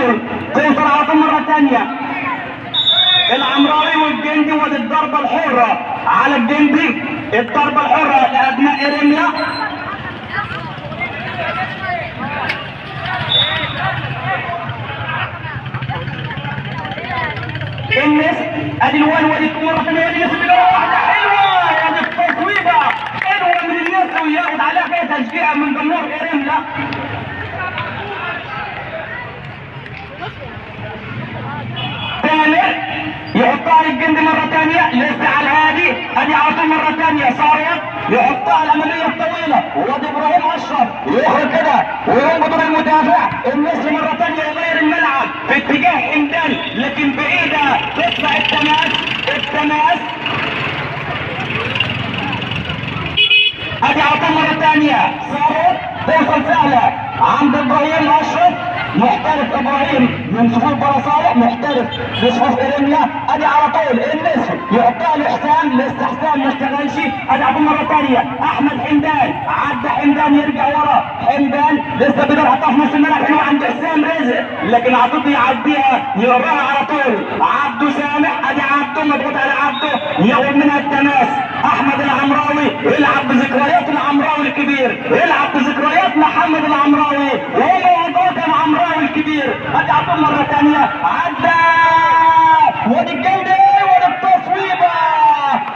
طول توصل على طول مرة تانية. العمراوي والجندي ودي الضربة الحرة على الجندي، الضربة الحرة لأبناء إرميا. الناس ادي الوان ودي مرة ثانية، ادي الناس اللي واحدة حلوة، ادي التصويبة حلوة من الناس وياخد عليها فيها تشجيع من جمهور إرميا. تامر يحطها للجندي مرة ثانية، لسه على الهادي، ادي على طول مرة ثانية صارت يحطها الأمامية الطويلة، وادي إبراهيم أشرف يخرج كده ويقوم بدور المدافع. النصر مرة ثانية يغير الملعب في اتجاه حمدان لكن بعيدة تطلع التماس. ادي على طول مرة ثانية صارت توصل سهلة عند إبراهيم أشرف، محترف ابراهيم من صفوف بلصالح، محترف لصفوف إرميا. ادي على طول النسر يحطها لحسام، لسه حسام ما اشتغلش. ادي على طول مره ثانيه احمد حمدان، عدى حمدان يرجع ورا، حمدان لسه بيقدر يحطها في نص الملعب حلوه عند حسام رزق لكن عطوط يعديها يقراها على طول عبده سامح. ادي عبده مضغوط على عبده ياخد منها التماس. احمد العمراوي يلعب بذكريات العمراوي الكبير، يلعب بذكريات محمد العمراوي وموضوع العمراوي الكبير. ادي عطوه مره ثانيه عدى وادي الجندي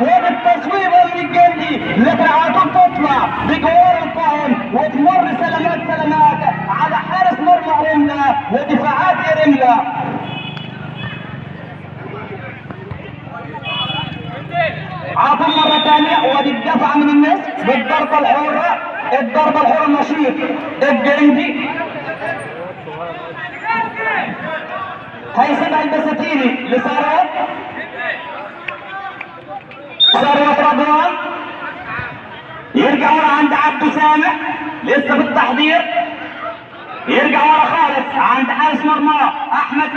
وادي التصويبه من الجندي لكن عطوه تطلع بجوار القائم وتمر سلامات على حارس مرمى إرميا ودفاعات إرميا. عطوه مره ثانيه وادي الدفعه من الناس بالضربه الحره، الضربه الحره النشيط الجندي هيسيبها البساتيني لثروت، ثروت رضوان يرجع ورا عند عبده سامح لسه بالتحضير، يرجع ورا خالص عند حارس مرمى احمد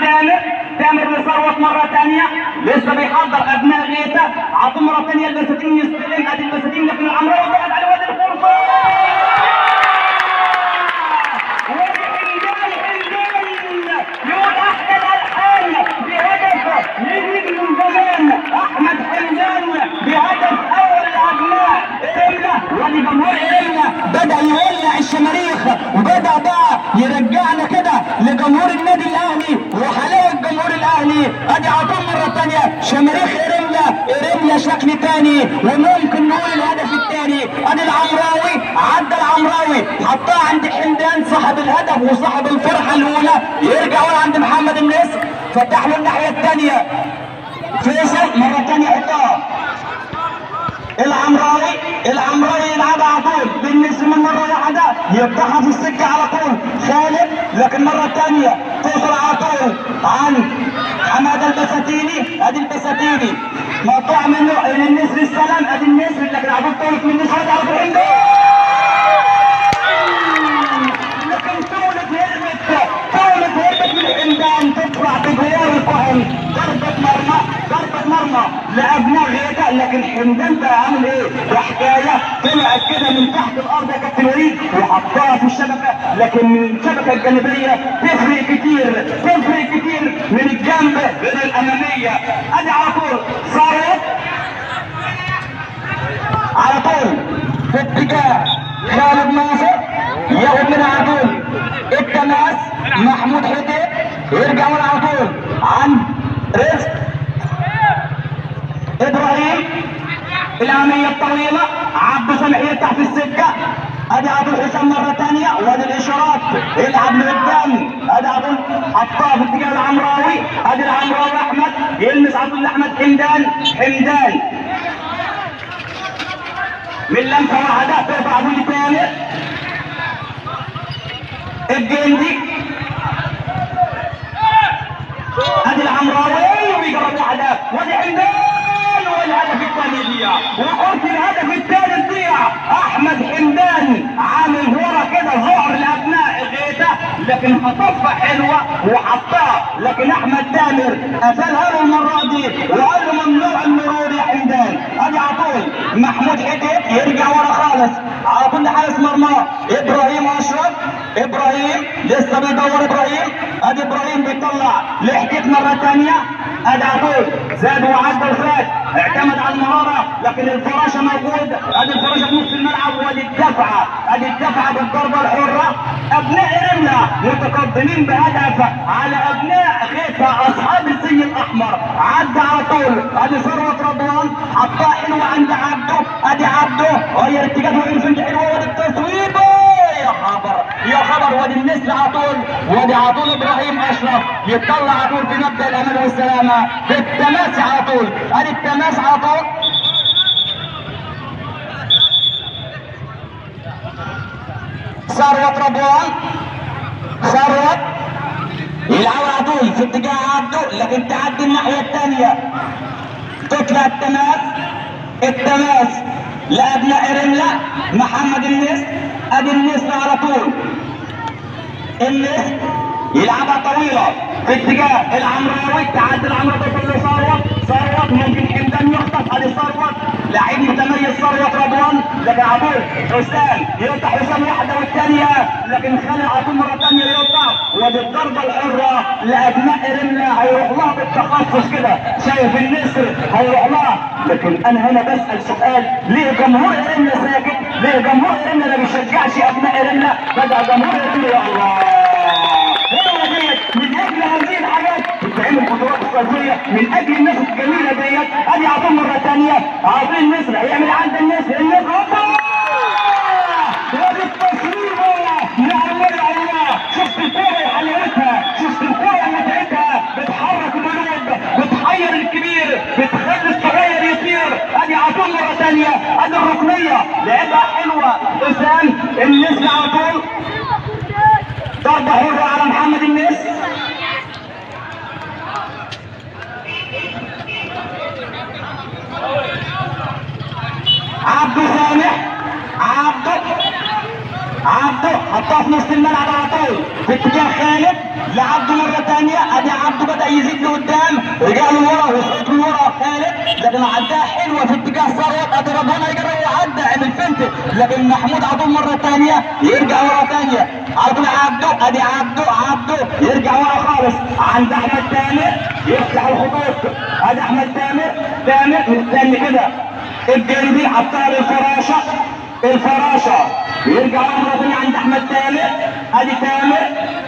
تامر لثروت مره ثانيه لسه بيحضر ابناء غيته. عطوا مره ثانيه البساتيني يستلم، ادي البساتيني لكن العمراوي بعد على وادي الفرصه يقول احمد الحان بهدف يجري من زمان، احمد حمدان بهدف اول لابناء إرميا. وادي جمهور إرميا بدا يولع الشماريخ وبدا بقى يرجعنا كده لجمهور النادي الاهلي وحلاوه جمهور الاهلي. ادي عطوه مره ثانيه شماريخ إرميا شكل ثاني وممكن نقول الهدف الثاني. ادي العمراوي عدى العمراوي حطها عند حمدان صاحب الهدف وصاحب الفرحه الاولى، يرجع ورا عند محمد النسر فتح له الناحيه الثانيه فيصل مره ثانيه حطها العمراوي يلعبها على طول بالنسبه من مره واحده يفتحها في السكه على طول خالد لكن مره ثانيه توصل على طول عن حماده البساتيني. ادي البساتيني مقطوع منه للنسر السلام، ادي النسر لكن على طول طولت من النسر على طول عنده لكن طولت هربت من الحمدان تطلع بجوار القائم. ضربة مرمى لأبناء غيته لكن حمدان بقى عامل ايه؟ حكاية طلعت كده من تحت الأرض يا كابتن وليد وحطها في الشبكة لكن من الشبكة الجانبية تفرق كتير من الجنب غير الأمامية. أدي على طول صارت على طول في اتجاه خالد ناصر ياخد منها على طول التماس محمود حديد يرجع ورا على طول عند رزق ابراهيم الاماميه الطويله عبده سامح يفتح في السكه. ادي عبد الحسام مره ثانيه وادي الاشارات يلعب لقدام. ادي عبد حطها في اتجاه العمراوي، ادي العمراوي احمد يلمس عبد احمد حمدان من لمسه واحده ترفع ابو تامر الجندي. ادي العمراوي ويجرب واحده وادي حمدان والهدف الثاني ضيع وقلت الهدف الثالث ضيع. احمد حمدان عامل ورا كده ظهر لابناء غيته لكن خطفها حلوه وحطها، لكن احمد تامر قتلها له المره دي وقال له ممنوع المرور يا حمدان. ادي على طول محمود حكيت يرجع ورا خالص على طول لحارس مرماه ابراهيم اشرف. ابراهيم لسه بيدور ابراهيم. ادي ابراهيم بيطلع لحكيت مره ثانيه. ادي على طول زاد وعدى وفات، اعتمد على المهاره لكن الفراشه موجود. ادي الفراشه في نص الملعب وادي الدفعه. ادي الدفعه بالضربه الحره. ابناء رمله متقدمين بهدف على ابناء غيثه اصحاب الزي الاحمر. عدى على طول. ادي ثروت رضوان حطها حلوه عند عبده. ادي عبده غير اتجاهه ويمشي حلوه. وادي التصويبه يا خبر يا خبر. وادي النسر على طول. وادي على طول ابراهيم اشرف يطلع على طول في مبدا الامان والسلامه بالتماس على طول. ادي التماس على طول. ثروت رضوان. ثروت يلعب على طول في اتجاه عبده لكن تعدي الناحيه الثانيه تطلع التماس. التماس لابناء رمله محمد النسر. ادي النسر على طول. النسر يلعبها طويله في اتجاه العمراوي. تعدي العمراوي توصل لثروت. ثروت ممكن حمدان يخطف. ادي ثروت لعيب متميز ثروت رضوان لكن على طول حسام يقطع. حسام واحده والثانيه لكن خالد على طول مره ثانيه يقطع. وادي الضربه الحره لابناء رمله هيروح لها بالتخصص كده. شايف النسر هيروح لها. لكن انا هنا بسال سؤال، ليه جمهور رمله ساكت؟ ليه جمهور رمله ما بيشجعش ابناء رمله؟ بدا جمهور رمله يا الله من اجل هذه الحاجات بتعمل بطولات الصيفيه من اجل الناس الجميله ديت. ادي على طول مره ثانيه على طول النسر هيعمل عند النسر. النسر وادي التصوير يا الله يا الله. شفت الكوره وحلاوتها، شفت الكوره متعتها، بتحرك القلوب، بتحير الكبير، بتخلي الصغير يطير. ادي على طول مره ثانيه. ادي الركنيه لعبها حلوه حسام. النسر على طول ضربة حرة على محمد النسر. عبده سامح. عبده حطها في نص الملعب على طول في اتجاه خالد لعبده مرة ثانية. ادي عبده بدأ يزيد لقدام رجع له ورا وصلت له ورا خالد لكن عداها حلوة في اتجاه ثروت. ادي رضوان هيجري وعدى عمل فنت لكن محمود على طول مرة ثانية يرجع ورا ثانية على طول عبده. ادي عبده يرجع ورا خالص عند احمد تامر يفتح الخطوط. ادي احمد تامر مستني كده الجنبي حطها للفراشة. الفراشة يرجع مرة ثانية عند احمد تامر. ادي تامر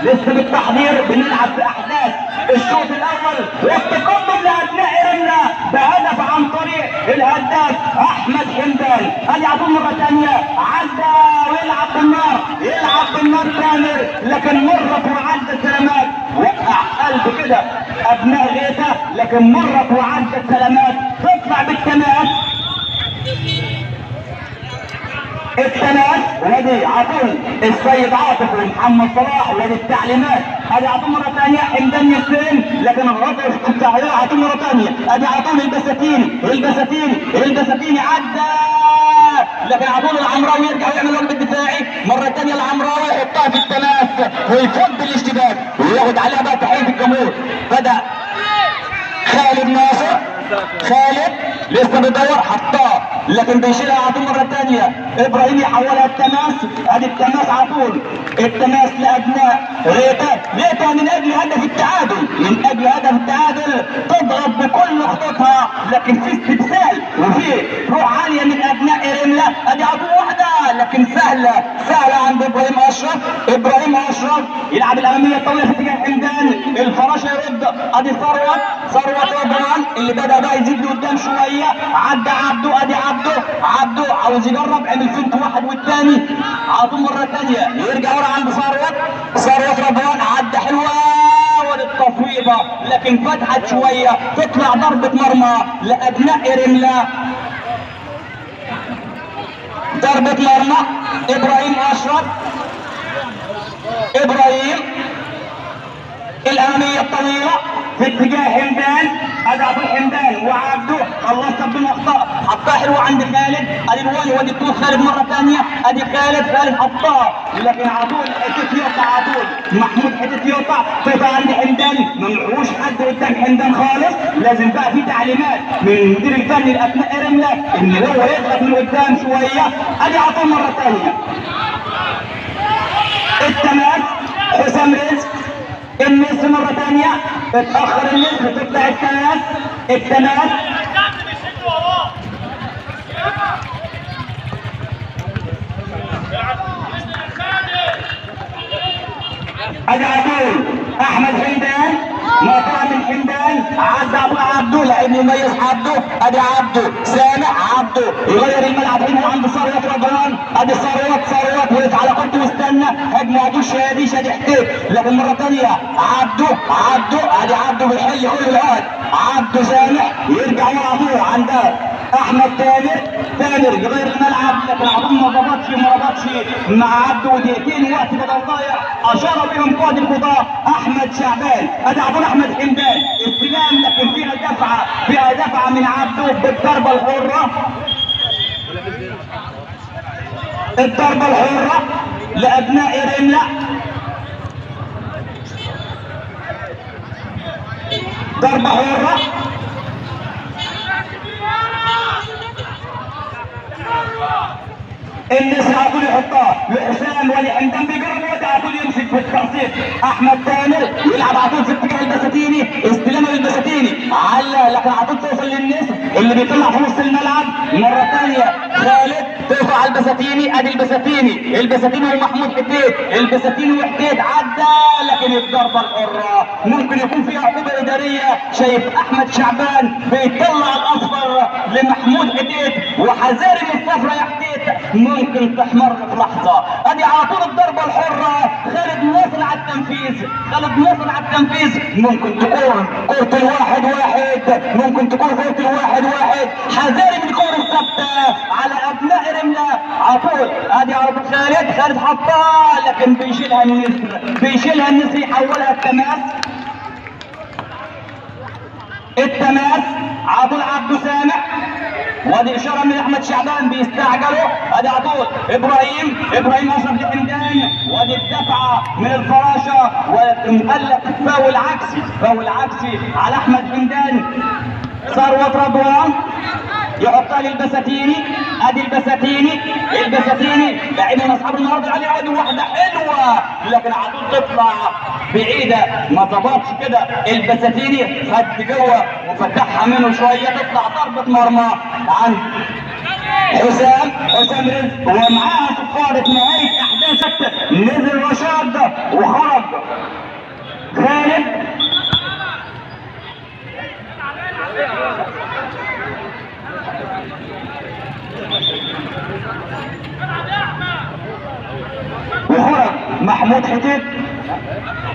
لسه بالتحضير بنلعب في احداث الشوط الاول والتقدم لابناء رمله بهدف عن طريق الهداف احمد حمدان. ادي على طول مرة ثانية عدى ويلعب بالنار تامر لكن مرت وعدى سلامات. وقع قلب كده ابناء غيثه لكن مرت وعدى سلامات. تطلع بالتماس. وادي عطول السيد عاطف ومحمد صلاح. وادي التعليمات. ادي عطول مره ثانيه حمدان ياسين لكن الرفع في التعليمات عطول مره ثانيه. ادي عطول البساتيني عدى لكن عطول العمراوي يرجع ويعمل واجب الدفاعي مره ثانيه. العمراوي يحطها في التماس ويفض الاشتباك وياخد عليها بقى تحيه الجمهور. بدا خالد ناصر. خالد لسه بيدور حطاه لكن بيشيلها على طول مره ثانيه. ابراهيم يحولها التماس. ادي التماس على طول. التماس لابناء غيثه من اجل هدف التعادل. تضغط بكل خطوطها لكن في استبسال وفي روح عاليه من ابناء رمله. ادي على طول واحده لكن سهله عند ابراهيم اشرف يلعب الاماميه الطويله في اتجاه حمدان. الفراشه يرد. ادي ثروت رضوان اللي بدا بقى يزيد لقدام شويه. عدى عبده. ادي عبده عاوز يجرب عمل فنت واحد والثاني على طول مره ثانيه يرجع ورا عند ثروت رضوان. عدى حلوه ودي التصويبه لكن فتحت شويه تطلع ضربه مرمى لابناء رمله. ضربه مرمى ابراهيم اشرف. الاماميه الطويله في اتجاه حمدان، ادي عطول حمدان وعبده خلصت بدون اخطاء، حطها حلوه عند خالد، ادي الوالي وادي الطول خالد مره ثانيه، ادي خالد حطها، لكن عطول حته يقطع عطول، محمود حته يقطع، تقطع عند حمدان، ما معهوش حد قدام حمدان خالص، لازم بقى في تعليمات من المدير الفني لاثناء رمله ان هو يضغط من قدام شويه، ادي عطول مره ثانيه. التماس حسام رزق، النصر مرة ثانية، اتأخر النصر تطلع التماس ادي عبدول احمد حمدان، مقطوعة من حمدان، عدى ابو عبده لان يميز عبده، ادي عبده سامع عبده يغير الملعب هنا عند ثروت رضوان، ادي ثروت وقف على كورته واستنى، هجمه عبده شادي احتاج، لكن مره ثانيه عبده ادي عبده بيحل كل الوقت، عبده سامع يرجع ورا ابوه عند احمد تامر يغير الملعب، لكن عبده ما ضبطش مع عبده، ودقيقتين وقت بدل ضايع اشار بهم قائد القضاء احمد شعبان، ادي عبود احمد حمدان استلام، لكن فيها دفعه من عبده بالضربه الحره لابناء رمله، ضربه حره النسر على طول يحطها لحسام ولي حمدان بيجرب وقت على طول يمسك في التقسيط، احمد تامر يلعب على طول في اتجاه البساتيني، استلامه للبساتيني على، لكن على طول توصل للنسر اللي بيطلع في نص الملعب مره ثانيه، خالد ترفع على البساتيني، ادي البساتيني ومحمود حديد، البساتيني وحديد عدى، لكن الضربه الحره ممكن يكون فيها عقوبه اداريه، شايف احمد شعبان بيطلع الاصفر لمحمود حديد وحذاري من الصفرة يا حديد ممكن تحمر في لحظه، ادي على طول الضربه الحره، خالد نصر على التنفيذ، ممكن تكون كره الواحد ممكن تكون كره الواحد حذاري من الكره الثابته على ابناء رمله على طول، ادي على طول خالد حطها، لكن بيشيلها النسر يحولها التماس على طول عبده سامع، وادي اشاره من احمد شعبان بيستعجلوا، ادي على طول ابراهيم اشرف لحمدان، وادي الدفعه من الفراشه، ومقلق فاول عكسي على احمد حمدان، ثروت رضوان يحطها للبساتيني، ادي البساتيني لاعب من اصحاب النهارده عليه، ادي واحده حلوه، لكن على طول تطلع بعيده ما ظبطش كده، البساتيني خد جوه وفتحها منه شويه، تطلع ضربه مرمى عن حسام رزق، ومعاها صفاره نهايه احداث، نزل رشاد وخرج خالد، وخرج محمود حديد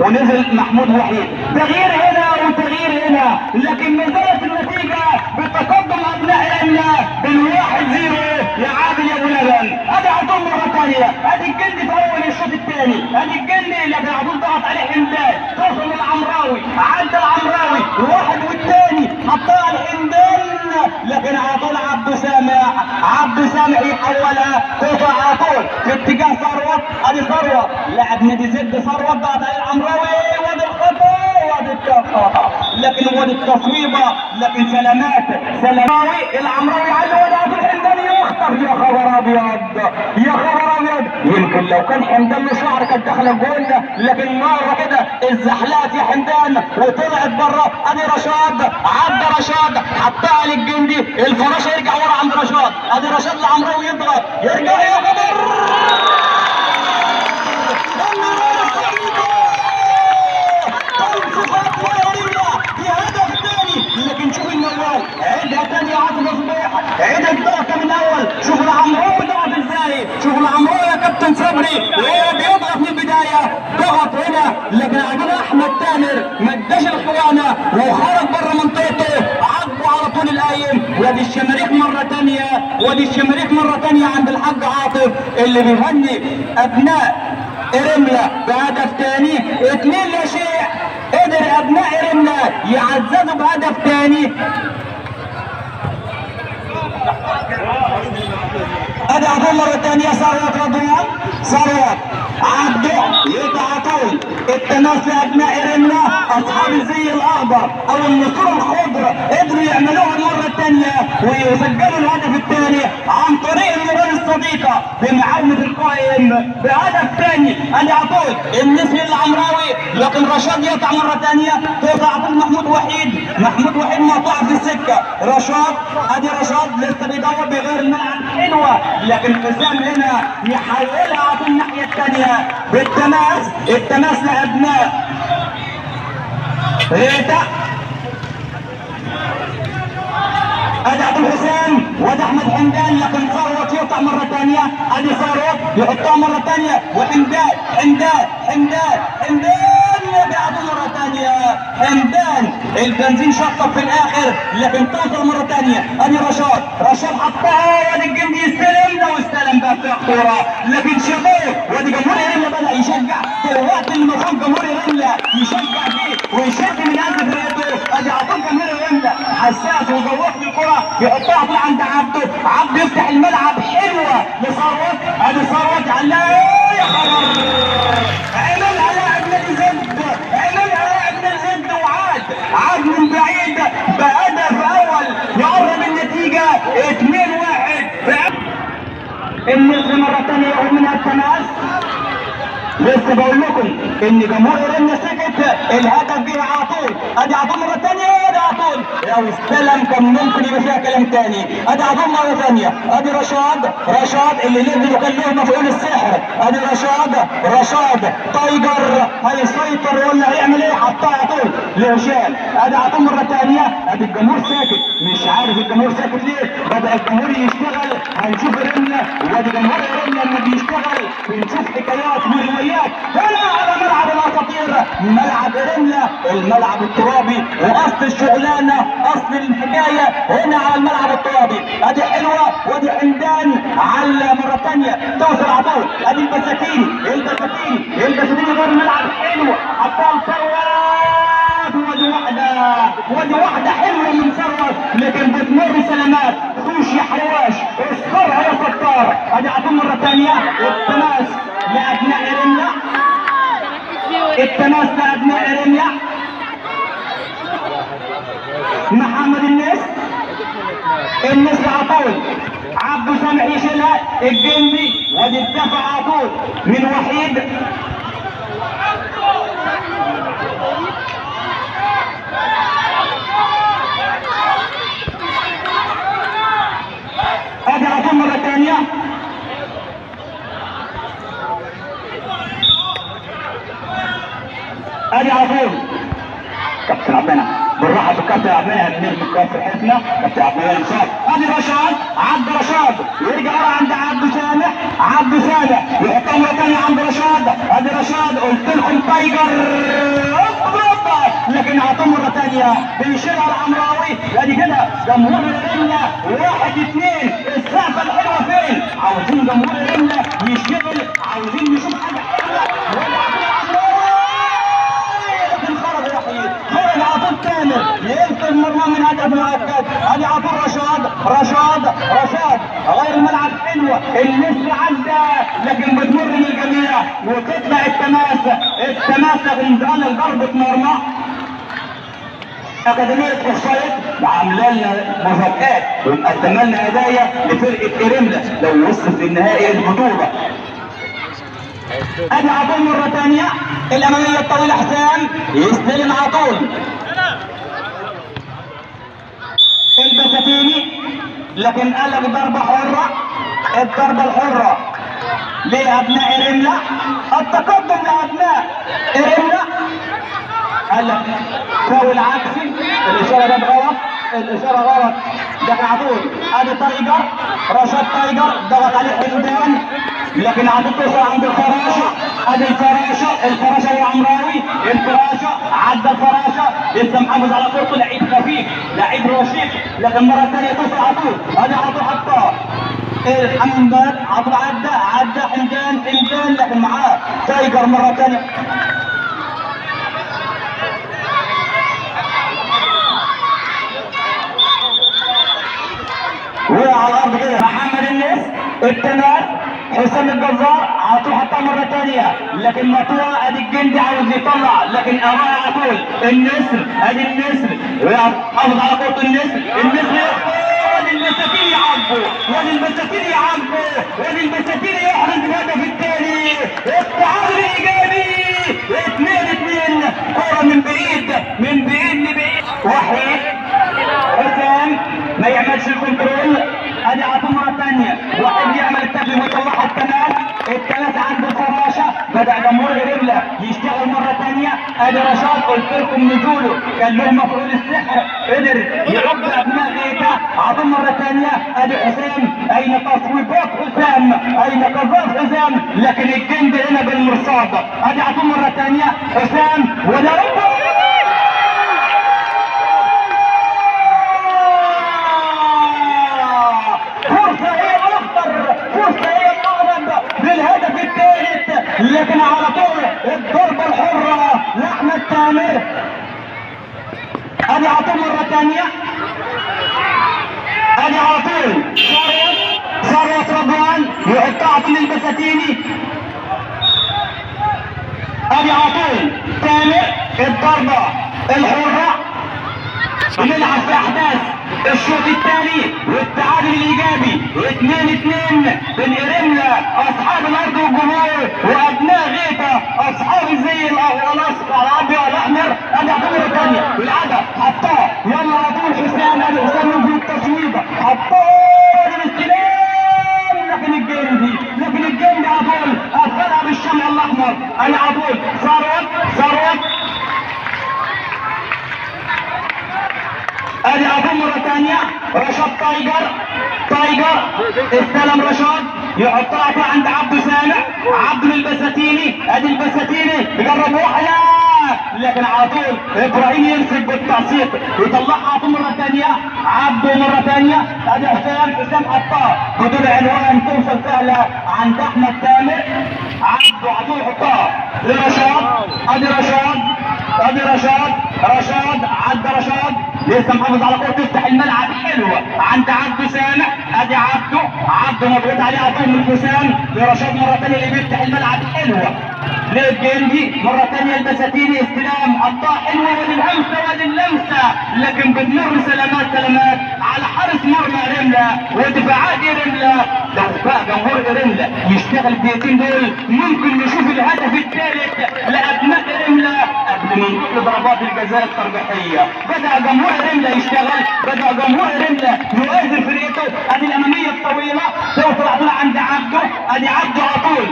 ونزل محمود وحيد، تغيير هنا وتغيير هنا، لكن نزلت النتيجة بتقدم ابناء رمله بال1-0 يا عادل يا ابو لبن، ادي عطول مرة ثانية، ادي الجندي في اول الشوط الثاني، ادي الجندي لكن عطول ضغط عليه حمدان، توصل للعمراوي، عدى العمراوي واحد والثاني حطها لحمدان، لكن على طول عبده سامع يحولها، تقطع على طول في اتجاه ثروت، ادي ثروت لاعب نادي زد، ثروت ضغط عليه العمراوي، وادي الخطا وادي الخطا، لكن وادي التصويبه، لكن سلامات العمراوي على وادي عبد الحمدان يخطف، يا خبر ابيض، يمكن لو كان حمدان له شعر كانت داخله الجول، لكن مره كده الزحلات يا حمدان وطلعت بره، ادي عدى رشاد حطها للجندي، الفراشه يرجع ورا عند رشاد، ادي رشاد العمراوي يضغط يرجع يا خبر لكن شوف النوال عيدها تاني يا عاطف صبيح، عيد الضغط من الاول، شوف العمراوي ضغط ازاي، شوف العمراوي يا كابتن صبري وهو بيضغط من البدايه، ضغط هنا، لكن عجب احمد تامر ما اداش الخوانه وخرج بره منطقته، عضوا على طول القايم، وادي الشماريخ مره ثانيه عند الحاج عاطف اللي بيهني ابناء رمله بهدف ثاني 2-0 قدر ابناء رملة يعززوا بهدف تاني. ادي عطول مرة تانية، ثروت رضوان، ثروت عبده يقطع طول التماس لابناء رملة اصحاب الزي الاخضر او النسور الخضر قدروا يعملوها المرة التانية ويسجلوا الهدف الثاني عن طريق المران الصديقة بمعاونة القائم بهدف ثاني. ادي عطول النسر العمراوي، لكن رشاد يقطع مرة ثانية، تقطع عطول محمود وحيد، محمود وحيد مقطوع في السكة، رشاد ادي رشاد لسه بيدور بغير الملعب حلوة، لكن حسام هنا يحولها عطول الناحية الثانية بالتماس، التماس لابناء ريتا. ادي عبد الحسين وادي احمد حمدان، لكن ثروت يقطع مره ثانيه، ادي ثروت يحطها مره ثانيه وحمدان حمدان يبعد مره ثانيه، حمدان البنزين شطب في الاخر لكن توصل مره ثانيه. ادي رشاد حطها، وادي الجندي يستلم، لو استلم بقى في الكوره لكن شابوه، وادي جمهور رمله بدا يشجع دلوقتي، المفروض جمهور رمله يشجع فيه ويشد من قلب فرقته. ادي عطول جمهور رمله حساس وذوق في الكره، يحطها طول عند عبده يفتح الملعب حلوه لثروت، ادي ثروت علاه يا خبر، عمل على ابن الزد، عمل على ابن الزد وعاد من بعيد بهدف اول يقرب النتيجه 2-1. النصر مره ثانيه ياخد منها التماس. لسه بقول لكم ان جمهور رمله سكت، الهدف جه على طول، ادي عطول مره ثانيه، ادي عطول لو استلم كان ممكن يبقى فيها كلام ثاني، ادي عطول مره ثانيه، ادي رشاد اللي نزل وكان له مفعول السحر، ادي رشاد تايجر هيسيطر ولا هيعمل ايه؟ حطها عطول لهشام، ادي عطول مره ثانيه، ادي الجمهور ساكت، مش عارف الجمهور ساكت ليه، بدا الجمهور يشتغل، هنشوف رمله، وادي جمهور رمله لما بيشتغل بنشوف حكايات وروايات. هنا على ملعب الاساطير، ملعب رمله، الملعب الترابي، واصل الشغلانه اصل الحكايه هنا على الملعب الترابي. ادي حلوه وادي حمدان على مره ثانيه توصل على طول، ادي البساتيني غير الملعب حلوه، حطها ثروت، ودي واحده حلوه من ثروت لكن بتمر سلامات، خوش يا حواش اصفرها يا ستار. ادي عطول مره ثانيه، التماس لابناء رمله، التماس لابناء رمله، محمد النسر عطول، عبده سامح يشيلها، الجندي وادي الدفع عطول من وحيد، ادي عطول مره ثانيه، ادي عطول كابتن عبدنا بالراحه، كابتن عبدنا النجم الكافر حسنا، كابتن عبدنا انصاف، ادي رشاد يرجع ورا عند عبد سامح يحطها مره ثانيه عند رشاد، ادي رشاد قلت لكم تايجر لكن عطوه مره ثانيه بيشيلها العمراوي، ادي كده جمهور الرمله 1-2. السقفه الحلوه فين؟ عاوزين جمهور الرمله يشتغل، عاوزين نشوف حاجه حلوه، خرج عطول كامل يلقي المرمى من هدف مؤكد. ادي عطول رشاد غير الملعب حلوه، النسر عدى لكن بتمر من الجميع وتطلع التماس لكن ضربه مرمى. اكاديميه اوفسايد عامله لنا مفاجآت ومقدمه لنا هدايا لفرقه رمله لو وصلت للنهائي البطوله. ادي عطول مره ثانيه، الاماميه الطويله حسام يستلم عطول، البساتيني لكن قلب ضربه حره، الضربه الحره لابناء رمله، التقدم لابناء رمله، قال لك فاول عكسي، الاشاره ده غلط، الاشاره غلط، ده عطول. ادي رشاد تايجر ضغط عليه حمدان لكن عطول توصل عند الفراشه، ادي الفراشه والعمراوي، الفراشه عدى الفراشه لسه محافظ على كورته، لعيب خفيف لعيب رشيق لكن مره ثانيه توصل عطول، ادي عطول حطها حمدان، عطول عدى حمدان لكن معاه تايجر مره ثانيه، على الارض كده. محمد الناس التماس حسام الجزار عطوه حتى مرة تانية، لكن مطوع ادي الجندي عاوز يطلع، لكن امام على طول النسر، ادي النسر حافظ على قوة النسر، النسر وادي المساكين يعبوا، وادي المساكين يعبوا، وادي المساكين يحرز الهدف الثاني، التعادل الايجابي 2-2. كرة من بعيد من بعيد لبعيد، وحيد حسام ما يعملش الكنترول، ادي عطوه مرة ثانية، واحد يعمل التبليغ ويطلعها التماس عنده فراشة، بدأ جمهور غريبلة يشتغل مرة ثانية، ادي رشاد قلت لكم نزوله كان له مفعول السحر، قدر يعد ابناء غيتا، عطوه مرة ثانية، ادي حسام، اين تصويبات حسام، اين قذاف حسام، لكن الجند هنا بالمرصاد، ادي عطوه مرة ثانية حسام ولا بالهدف الثالث، لكن على طول الضربة الحرة لأحمد تامر، ادي عطوه مرة ثانية، ادي على طول ثروت رضوان يحطها عطوه للبساتيني، ادي على طول تامر الضربة الحرة، بنلعب في احداث الشوط الثاني والتعادل الايجابي 2-2 بين ارملا اصحاب الارض والجمهور وابناء غيتا اصحاب الزي الاصفر الابيض والاحمر. ادي عطوه ثانيه بالعدد حطها، يلا على طول حسام، ادي حسام في التصويبه حطها للاستلام، لكن الجندي على طول اثرها بالشمع الاحمر، انا على طول ثروت ادي عطوه مرة ثانية، رشاد تايجر استلم رشاد يحطها عند عبده سامع، عبده للبساتيني، ادي البساتيني يجرب واحدة، لكن على طول ابراهيم يمسك بالتعصيب يطلعها عطوه مرة ثانية، عبده مرة ثانية، ادي حسام حطها بدون عنوان توصل سهلة عند احمد تامر، عبده عطوه يحطها لرشاد، ادي رشاد عدى رشاد لسه محافظ على قوة، تفتح الملعب حلوة عند عبده سامع، ادي عبده مضغوط عليه عطوه من حسام لرشاد مرة ثانية اللي بيفتح الملعب حلوة للجندي مرة ثانية، البساتيني استلام حطها حلوة وادي اللمسة، لكن بتمر سلامات على حارس مرمى رملة ودفاعات رملة. لو بقى جمهور رملة يشتغل الدقيقتين دول ممكن نشوف الهدف الثالث لابناء رملة قبل ما نروح لضربات الجزاء الترجيحية. بدأ جمهور رملة يشتغل، بدأ جمهور رملة يؤازر فريقه، ادي الامامية الطويلة توصل على طول عند عبده، ادي عبده على طول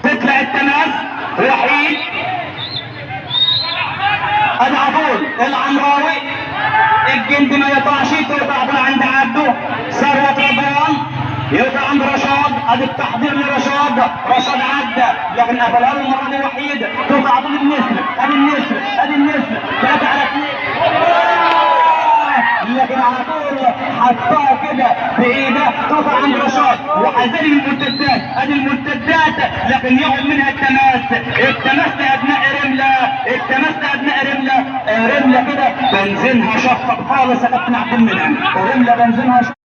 تطلع التماس وحيد، ادي على طول العمراوي الجندي ما يطلعش، تقطع عند عبده، ثروت رضوان يقطع عند رشاد، ادي التحضير لرشاد، رشاد عدى لكن قفلها له المره دي وحيد، تقطع عند النسر، ادي النسر 3-2 لكن على طول حطها كده بايده، تقطع عند رشاد وحذر المرتدات، ادي المرتدات لكن ياخد منها التماس لابناء رملة كده بنزينها شفط خالص يا كابتن عبد المنعم، رملة بنزينها شفط